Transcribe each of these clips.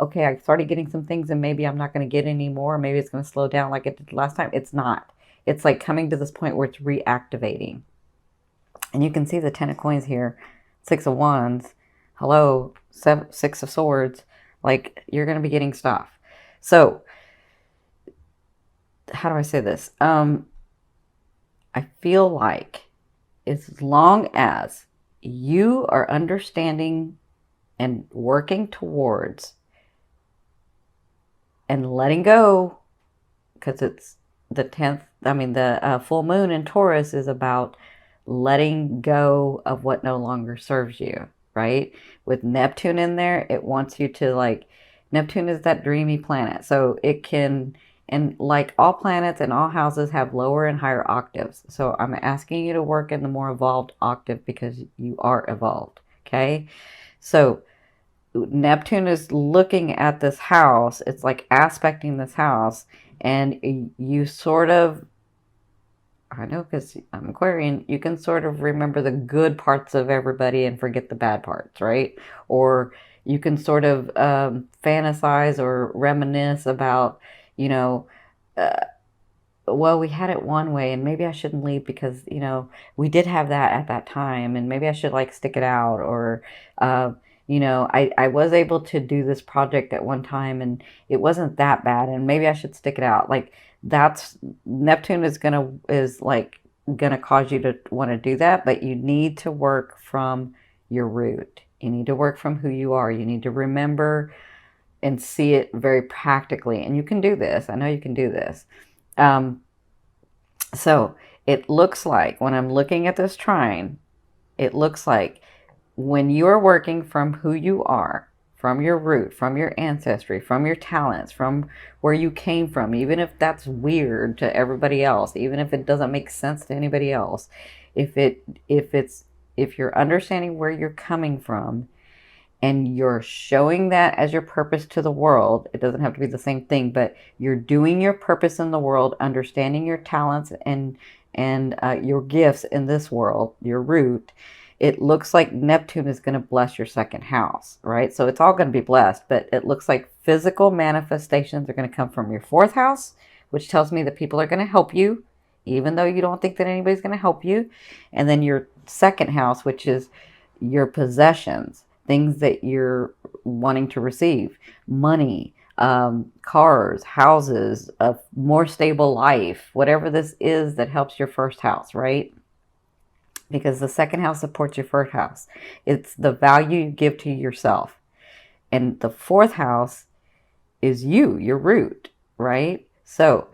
okay, I started getting some things and maybe I'm not going to get any more. Maybe it's going to slow down like it did last time. It's not. It's like coming to this point where it's reactivating. And you can see the 10 of coins here, 6 of wands, hello, 6 of swords. Like, you're going to be getting stuff. So, how do I say this? I feel like as long as you are understanding and working towards and letting go, because it's the 10th, I mean, the full moon in Taurus is about letting go of what no longer serves you, right? With Neptune in there, it wants you to, like, Neptune is that dreamy planet. So it can, and like all planets and all houses have lower and higher octaves. So I'm asking you to work in the more evolved octave because you are evolved, okay? So Neptune is looking at this house. It's like aspecting this house, and you sort of, I know because I'm Aquarian, you can sort of remember the good parts of everybody and forget the bad parts, right? Or you can sort of fantasize or reminisce about, you know, uh, well, we had it one way and maybe I shouldn't leave because, we did have that at that time and maybe I should like stick it out. Or, I was able to do this project at one time and it wasn't that bad and maybe I should stick it out. Like, that's Neptune is like gonna cause you to want to do that, but you need to work from your root. You need to work from who you are. You need to remember and see it very practically. And you can do this. I know you can do this. Um, so it looks like when I'm looking at this trine, it looks like when you're working from who you are, from your root, from your ancestry, from your talents, from where you came from, even if that's weird to everybody else, even if it doesn't make sense to anybody else, if you're understanding where you're coming from and you're showing that as your purpose to the world, it doesn't have to be the same thing, but you're doing your purpose in the world, understanding your talents and your gifts in this world, your root. It looks like Neptune is going to bless your second house, right? So it's all going to be blessed, but it looks like physical manifestations are going to come from your fourth house, which tells me that people are going to help you, even though you don't think that anybody's going to help you. And then your second house, which is your possessions, things that you're wanting to receive, money, cars, houses, a more stable life, whatever this is that helps your first house, right? Because the second house supports your first house. It's the value you give to yourself. And the fourth house is you, your root, right? So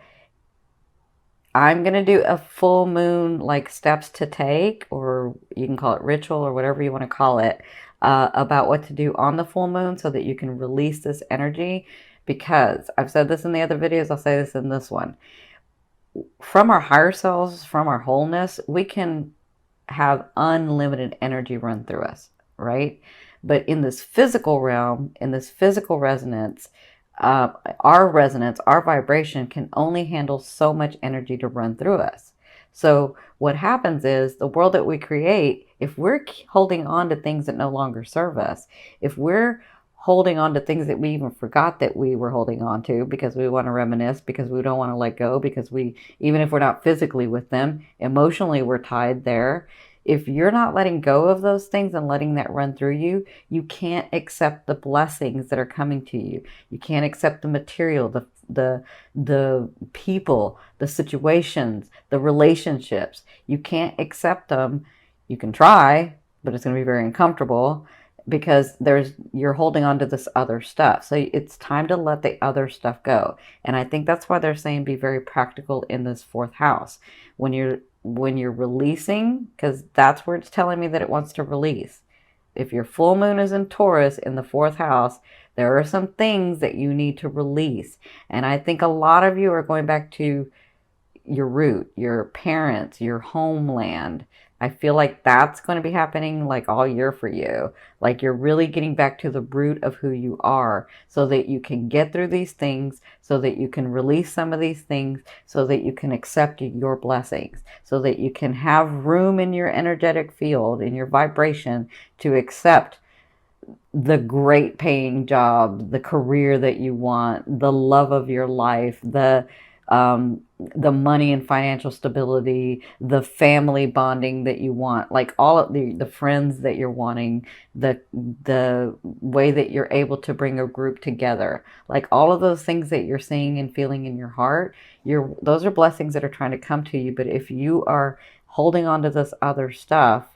I'm going to do a full moon, like steps to take, or you can call it ritual or whatever you want to call it, about what to do on the full moon so that you can release this energy. Because I've said this in the other videos, I'll say this in this one. From our higher selves, from our wholeness, we can have unlimited energy run through us, right? But in this physical realm, in this physical resonance, our vibration can only handle so much energy to run through us. So what happens is the world that we create, if we're holding on to things that no longer serve us, if we're holding on to things that we even forgot that we were holding on to because we want to reminisce, because we don't want to let go, because we, even if we're not physically with them, emotionally we're tied there. If you're not letting go of those things and letting that run through you, you can't accept the blessings that are coming to you. You can't accept the material, the people, the situations, the relationships. You can't accept them. You can try, but it's going to be very uncomfortable because you're holding on to this other stuff. So it's time to let the other stuff go. And I think that's why they're saying be very practical in this fourth house. When you're releasing, because that's where it's telling me that it wants to release. If your full moon is in Taurus in the fourth house, there are some things that you need to release. And I think a lot of you are going back to your root, your parents, your homeland. I feel like that's going to be happening like all year for you. Like you're really getting back to the root of who you are so that you can get through these things, so that you can release some of these things, so that you can accept your blessings, so that you can have room in your energetic field, in your vibration to accept the great paying job, the career that you want, the love of your life, the money and financial stability, the family bonding that you want, like all of the friends that you're wanting, the way that you're able to bring a group together, like all of those things that you're seeing and feeling in your heart, those are blessings that are trying to come to you. But if you are holding on to this other stuff,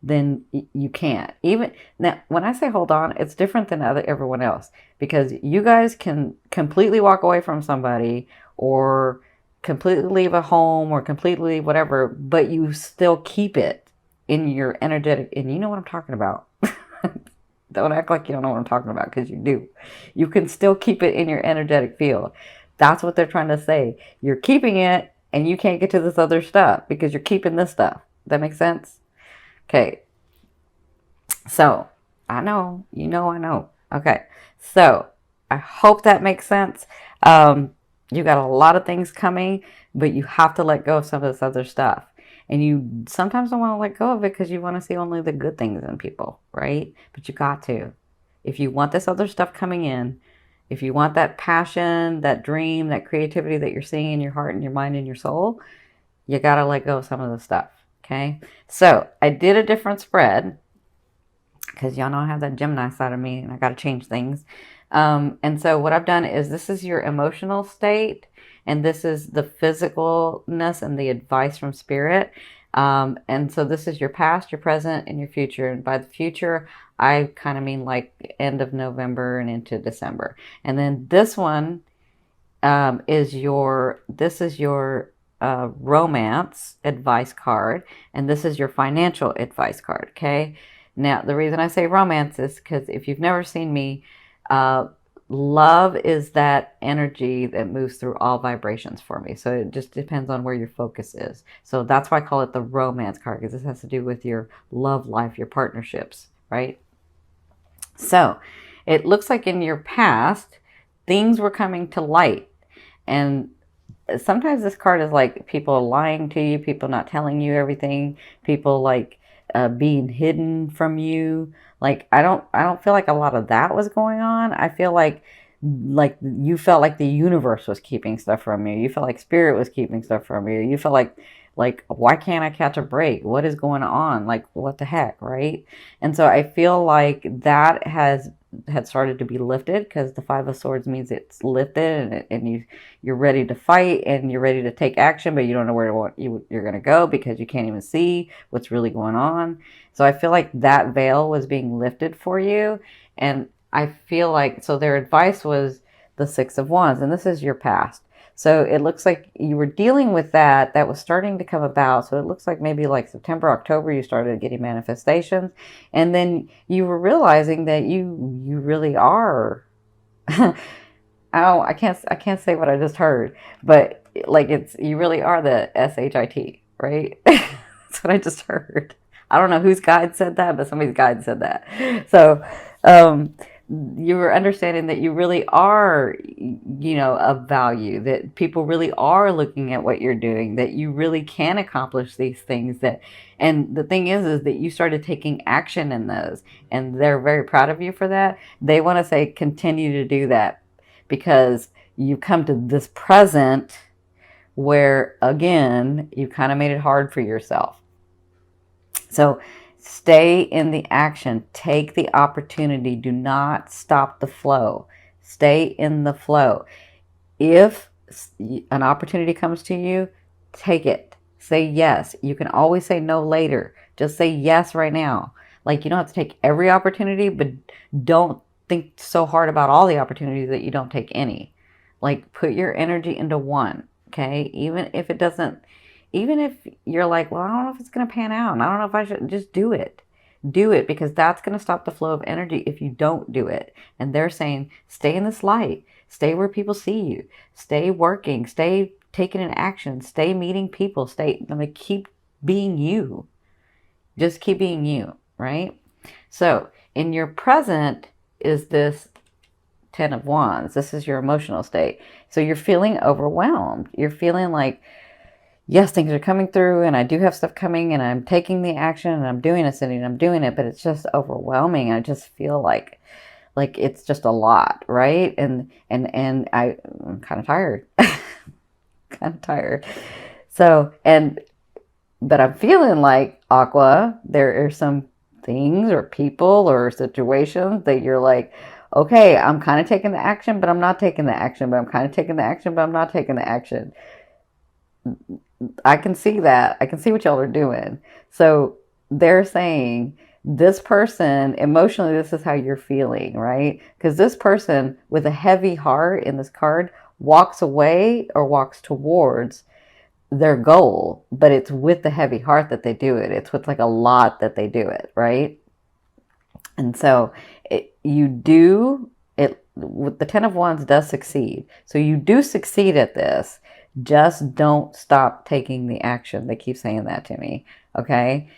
then you can't. Even now, when I say hold on, it's different than everyone else, because you guys can completely walk away from somebody, or completely leave a home, or completely whatever, but you still keep it in your energetic, and you know what I'm talking about. Don't act like you don't know what I'm talking about, because you do. You can still keep it in your energetic field. That's what they're trying to say. You're keeping it, and you can't get to this other stuff because you're keeping this stuff. Does that make sense? Okay, so I know, I know. Okay, so I hope that makes sense. You got a lot of things coming, but you have to let go of some of this other stuff. And you sometimes don't want to let go of it because you want to see only the good things in people, right? But you got to. If you want this other stuff coming in, if you want that passion, that dream, that creativity that you're seeing in your heart and your mind and your soul, you got to let go of some of the stuff. Okay, so I did a different spread because y'all know I have that Gemini side of me and I got to change things. And so what I've done is, this is your emotional state, and this is the physicalness and the advice from spirit. And so this is your past, your present, and your future. And by the future, I kind of mean like end of November and into December. And then this one is your romance advice card, and this is your financial advice card. Okay. Now, the reason I say romance is because if you've never seen me, love is that energy that moves through all vibrations for me. So it just depends on where your focus is. So that's why I call it the romance card, because this has to do with your love life, your partnerships, right? So it looks like in your past, things were coming to light. And sometimes this card is like people lying to you, people not telling you everything, people like being hidden from you. Like I don't feel like a lot of that was going on. I feel like you felt like the universe was keeping stuff from you. You felt like spirit was keeping stuff from you. You felt like why can't I catch a break? What is going on? Like what the heck, right? And so I feel like that had started to be lifted, because the Five of Swords means it's lifted, and you're ready to fight, and you're ready to take action, but you don't know where you're going to go because you can't even see what's really going on. So I feel like that veil was being lifted for you. And I feel like, so their advice was the Six of Wands, and this is your past. So it looks like you were dealing with that was starting to come about. So it looks like maybe like September, October, you started getting manifestations. And then you were realizing that you really are, I can't say what I just heard, but like you really are the SHIT, right? That's what I just heard. I don't know whose guide said that, but somebody's guide said that. So, you were understanding that you really are, of value, that people really are looking at what you're doing, that you really can accomplish these things, and the thing is that you started taking action in those, and they're very proud of you for that. They want to say, continue to do that, because you come to this present where, again, you kind of made it hard for yourself. So stay in the action. Take the opportunity. Do not stop the flow. Stay in the flow. If an opportunity comes to you, take it. Say yes. You can always say no later. Just say yes right now. Like, you don't have to take every opportunity, but don't think so hard about all the opportunities that you don't take any. Like, put your energy into one, okay? Even if you're like, well, I don't know if it's going to pan out, and I don't know if I should, just do it. Do it, because that's going to stop the flow of energy if you don't do it. And they're saying, stay in this light. Stay where people see you. Stay working. Stay taking an action. Stay meeting people. Keep being you. Just keep being you, right? So in your present is this Ten of Wands. This is your emotional state. So you're feeling overwhelmed. You're feeling like yes, things are coming through and I do have stuff coming and I'm taking the action and I'm doing it, Cindy, and I'm doing it, but it's just overwhelming. I just feel like it's just a lot, right? And I'm kind of tired. Kind of tired. So, but I'm feeling like, Aqua, there are some things or people or situations that you're like, okay, I'm kind of taking the action, but I'm not taking the action, but I'm kind of taking the action, but I'm not taking the action. I can see that. I can see what y'all are doing. So they're saying this person, emotionally, this is how you're feeling, right? Because this person with a heavy heart in this card walks away or walks towards their goal, but it's with the heavy heart that they do it. It's with like a lot that they do it, right? And so you do it with the 10 of Wands does succeed. So you do succeed at this. Just don't stop taking the action. They keep saying that to me. Okay.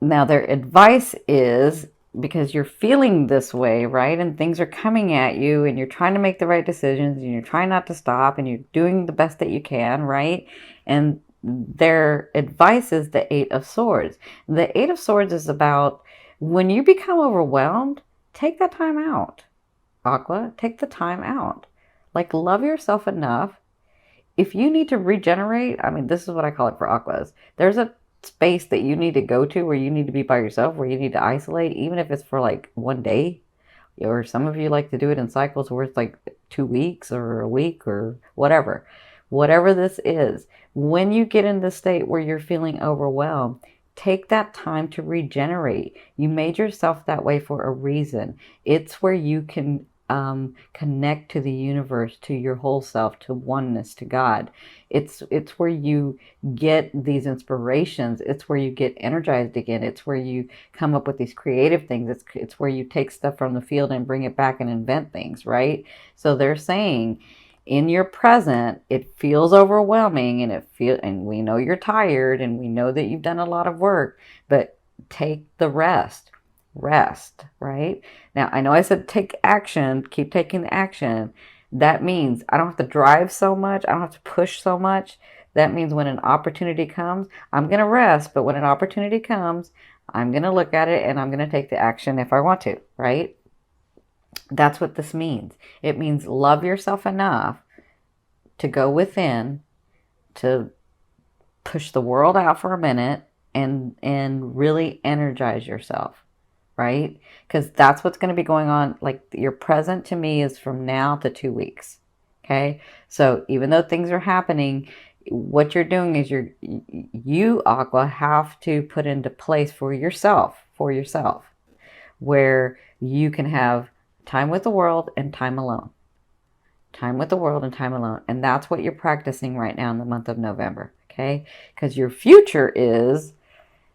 Now, their advice is, because you're feeling this way, right? And things are coming at you and you're trying to make the right decisions and you're trying not to stop and you're doing the best that you can, right? And their advice is the Eight of Swords. The Eight of Swords is about when you become overwhelmed, take that time out. Aqua, take the time out. Like, love yourself enough. If you need to regenerate, I mean, this is what I call it for Aquas. There's a space that you need to go to where you need to be by yourself, where you need to isolate, even if it's for like one day. Or some of you like to do it in cycles where it's like 2 weeks or a week or whatever. Whatever this is, when you get in the state where you're feeling overwhelmed, take that time to regenerate. You made yourself that way for a reason. It's where you can connect to the universe, to your whole self, to oneness, to God. It's where you get these inspirations. It's where you get energized again. It's where you come up with these creative things. It's where you take stuff from the field and bring it back and invent things, right? So they're saying, in your present, it feels overwhelming and we know you're tired and we know that you've done a lot of work, but take the rest, right? Now, I know I said take action, keep taking the action. That means I don't have to drive so much. I don't have to push so much. That means when an opportunity comes, I'm going to rest, but when an opportunity comes, I'm going to look at it and I'm going to take the action if I want to, right? That's what this means. It means love yourself enough to go within, to push the world out for a minute and really energize yourself, right? Because that's what's going to be going on. Like, your present to me is from now to 2 weeks. Okay. So even though things are happening, what you're doing is you, Aqua, have to put into place for yourself, where you can have time with the world and time alone. Time with the world and time alone. And that's what you're practicing right now in the month of November. Okay. Because your future is,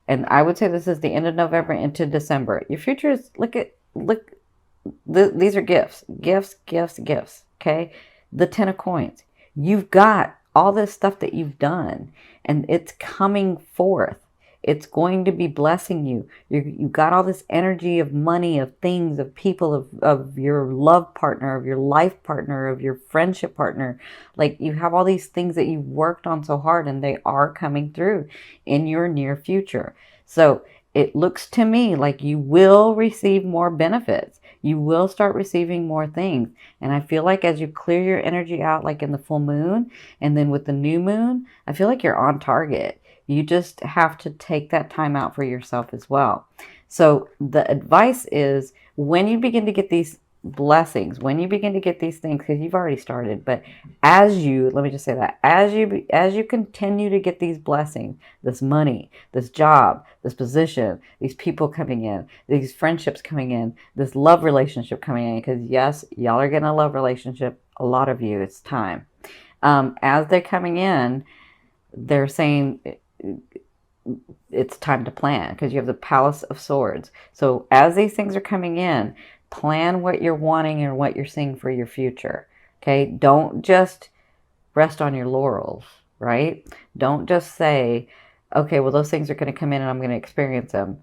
and I would say this is the end of November into December. Your future is, these are gifts. Okay. The 10 of coins. You've got all this stuff that you've done and it's coming forth. It's going to be blessing you. You've got all this energy of money, of things, of people, of your love partner, of your life partner, of your friendship partner. Like, you have all these things that you've worked on so hard and they are coming through in your near future. So it looks to me like you will receive more benefits. You will start receiving more things. And I feel like as you clear your energy out, like in the full moon and then with the new moon, I feel like you're on target. You just have to take that time out for yourself as well. So the advice is, when you begin to get these blessings, when you begin to get these things, because you've already started, but let me just say that, as you continue to get these blessings, this money, this job, this position, these people coming in, these friendships coming in, this love relationship coming in, because yes, y'all are getting a love relationship, a lot of you, it's time. As they're coming in, they're saying it's time to plan, because you have the Palace of Swords. So as these things are coming in, plan what you're wanting and what you're seeing for your future. Okay. Don't just rest on your laurels, right? Don't just say, okay, well, those things are going to come in and I'm going to experience them.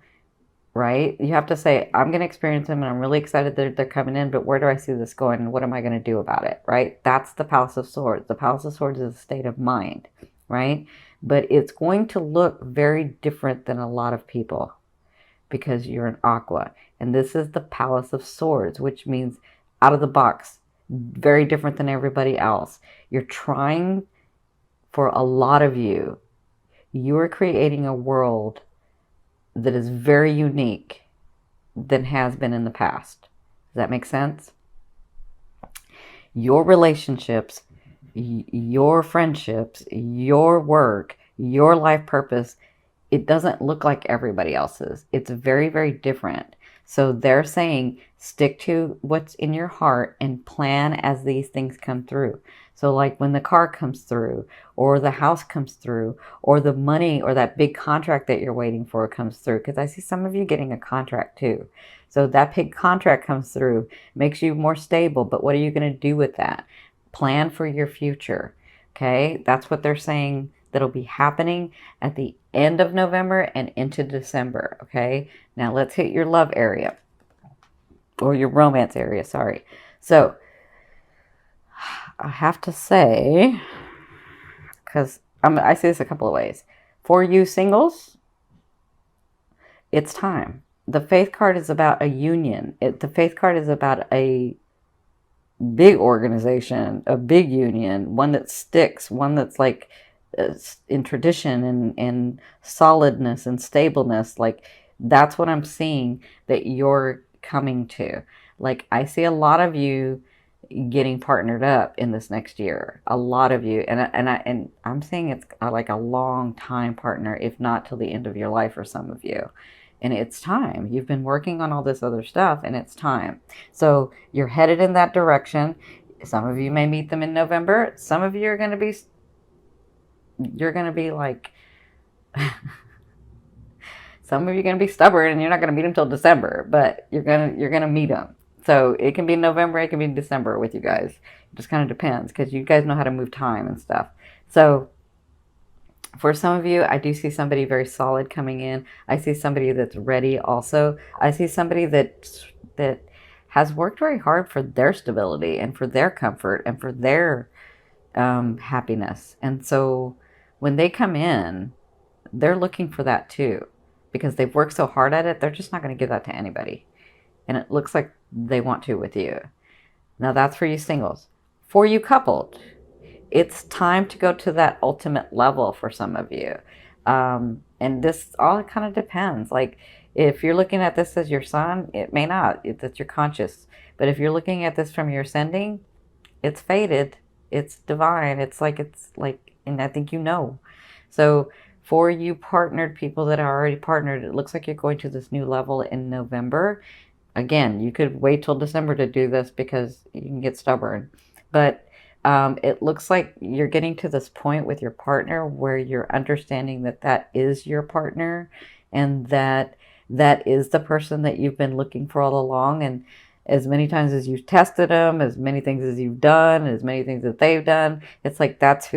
right? You have to say, I'm going to experience them and I'm really excited that they're coming in, but where do I see this going and what am I going to do about it, right? That's the Palace of Swords. The Palace of Swords is a state of mind, right? But it's going to look very different than a lot of people because you're an Aqua. And this is the Palace of Swords, which means out of the box, very different than everybody else. You're trying, for a lot of you, you are creating a world that is very unique than has been in the past. Does that make sense? Your relationships, your friendships, your work, your life purpose, it doesn't look like everybody else's. It's very, very different. So they're saying stick to what's in your heart and plan as these things come through. So like when the car comes through or the house comes through or the money or that big contract that you're waiting for comes through, because I see some of you getting a contract too. So that big contract comes through, makes you more stable, but what are you going to do with that? Plan for your future. Okay, that's what they're saying that'll be happening at the end of November and into December. Okay, now let's hit your love area or your romance area. Sorry. So I have to say, because I see this a couple of ways. For you singles, it's time. The Faith card is about a union. The Faith card is about a big organization, a big union, one that sticks, one that's like in tradition and solidness and stableness. Like that's what I'm seeing that you're coming to. Like I see a lot of you getting partnered up in this next year. A lot of you, and I'm saying it's like a long time partner, if not till the end of your life for some of you. And it's time. You've been working on all this other stuff and it's time. So you're headed in that direction. Some of you may meet them in November. Some of you are going to be, you're going to be like, some of you are going to be stubborn and you're not going to meet them till December, but you're going to meet them. So it can be November, it can be December with you guys. It just kind of depends because you guys know how to move time and stuff. So for some of you, I do see somebody very solid coming in. I see somebody that's ready also. I see somebody that has worked very hard for their stability and for their comfort and for their happiness. And so when they come in, they're looking for that too. Because they've worked so hard at it, they're just not going to give that to anybody. And it looks like they want to with you. Now that's for you singles. For you coupled, it's time to go to that ultimate level for some of you. And this all kind of depends. Like if you're looking at this as your sun, it may not. That's your conscious. But if you're looking at this from your ascending, it's fated. It's divine. It's like, and I think you know. So for you partnered people that are already partnered, it looks like you're going to this new level in November. Again, you could wait till December to do this because you can get stubborn. But it looks like you're getting to this point with your partner where you're understanding that that is your partner and that that is the person that you've been looking for all along. And as many times as you've tested them, as many things as you've done, as many things that they've done, it's like that's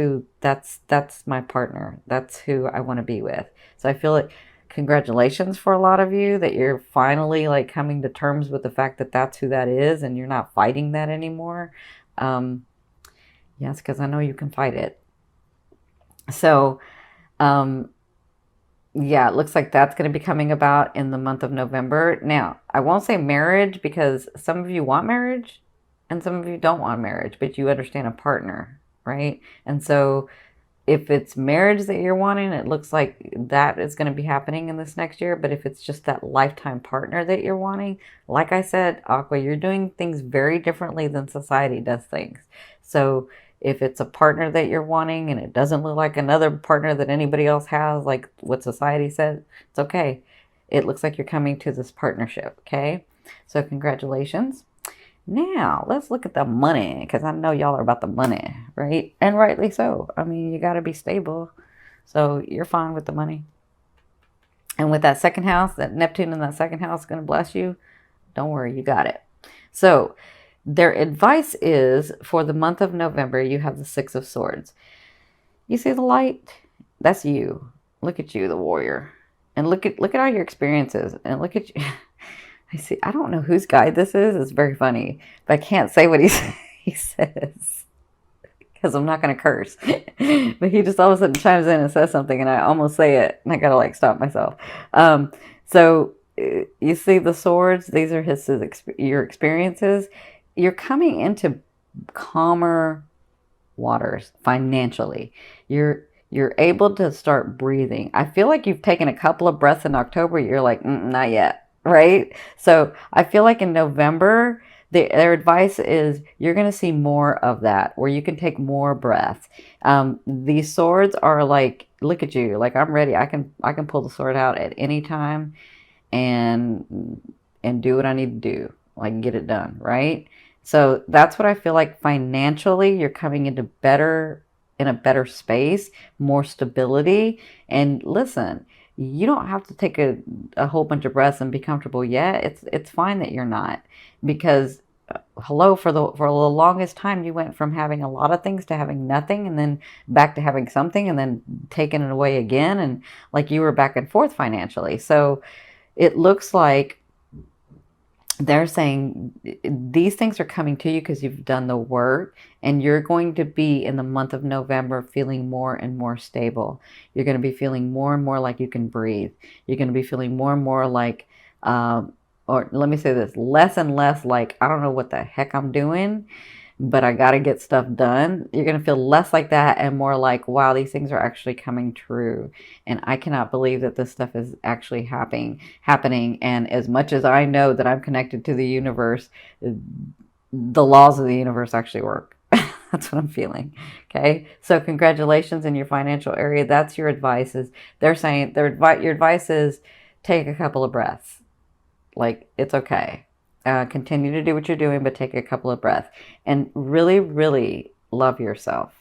my partner. That's who I want to be with. So I feel like congratulations for a lot of you that you're finally like coming to terms with the fact that that's who that is and you're not fighting that anymore. Yes, because I know you can fight it. So, yeah, it looks like that's going to be coming about in the month of November. Now, I won't say marriage because some of you want marriage and some of you don't want marriage, but you understand a partner, right? And so if it's marriage that you're wanting, it looks like that is going to be happening in this next year. But if it's just that lifetime partner that you're wanting, like I said, Aqua, you're doing things very differently than society does things. So if it's a partner that you're wanting and it doesn't look like another partner that anybody else has, like what society says, it's okay. It looks like you're coming to this partnership, okay? So congratulations. Now, let's look at the money, because I know y'all are about the money, right? And rightly so. I mean, you got to be stable. So you're fine with the money. And with that second house, that Neptune in that second house is going to bless you. Don't worry, you got it. So their advice is for the month of November, you have the Six of Swords. You see the light? That's you. Look at you, the warrior. And look at all your experiences, and look at you. I see. I don't know whose guide this is. It's very funny, but I can't say what he says because I'm not going to curse. But he just all of a sudden chimes in and says something, and I almost say it, and I gotta like stop myself. So you see the swords. These are your experiences. You're coming into calmer waters financially. You're able to start breathing. I feel like you've taken a couple of breaths in October. You're like, not yet, right? So I feel like in November, their advice is you're going to see more of that, where you can take more breaths. These swords are like, look at you, like I'm ready. I can pull the sword out at any time and do what I need to do, like get it done, right? So that's what I feel like financially. You're coming into in a better space, more stability. And listen, you don't have to take a whole bunch of breaths and be comfortable yet. It's fine that you're not, because hello, for the longest time you went from having a lot of things to having nothing, and then back to having something, and then taking it away again, and like you were back and forth financially. So it looks like they're saying these things are coming to you because you've done the work, and you're going to be in the month of November feeling more and more stable. You're going to be feeling more and more like you can breathe. You're going to be feeling more and more like, or let me say this, less and less like, I don't know what the heck I'm doing, but I got to get stuff done. You're going to feel less like that and more like, wow, these things are actually coming true. And I cannot believe that this stuff is actually happening. And as much as I know that I'm connected to the universe, the laws of the universe actually work. That's what I'm feeling. Okay. So congratulations in your financial area. That's your advice. Is they're saying your advice is take a couple of breaths. Like, it's okay. Continue to do what you're doing, but take a couple of breaths and really, really love yourself.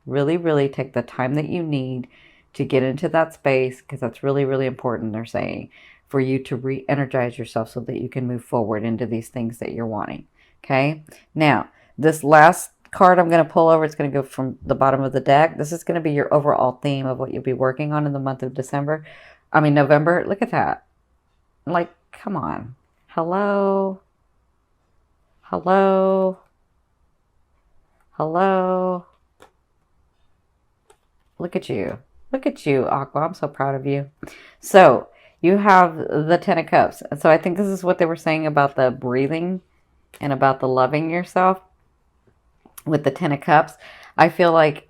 Really, really take the time that you need to get into that space, because that's really, really important, they're saying, for you to re-energize yourself so that you can move forward into these things that you're wanting. Okay. Now, this last card I'm going to pull over, it's going to go from the bottom of the deck. This is going to be your overall theme of what you'll be working on in the month of November. Look at that. Like, come on. Hello. Hello. Hello. Look at you. Look at you, Aqua. I'm so proud of you. So you have the Ten of Cups. So I think this is what they were saying about the breathing and about the loving yourself. With the Ten of Cups, I feel like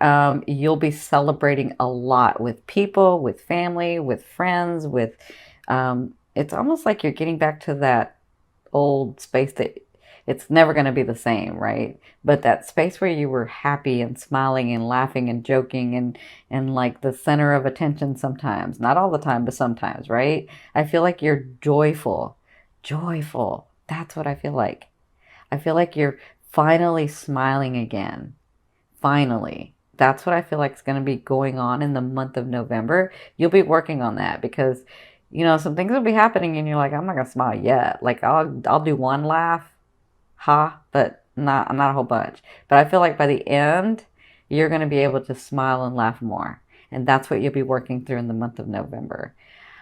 you'll be celebrating a lot with people, with family, with friends, with it's almost like you're getting back to that old space that it's never going to be the same, right? But that space where you were happy and smiling and laughing and joking and like the center of attention sometimes, not all the time, but sometimes, right? I feel like you're joyful. Joyful. That's what I feel like. I feel like you're finally smiling again. Finally. That's what I feel like is going to be going on in the month of November. You'll be working on that because, you know, some things will be happening and you're like, I'm not going to smile yet. Like I'll do one laugh, but not a whole bunch. But I feel like by the end, you're going to be able to smile and laugh more. And that's what you'll be working through in the month of November.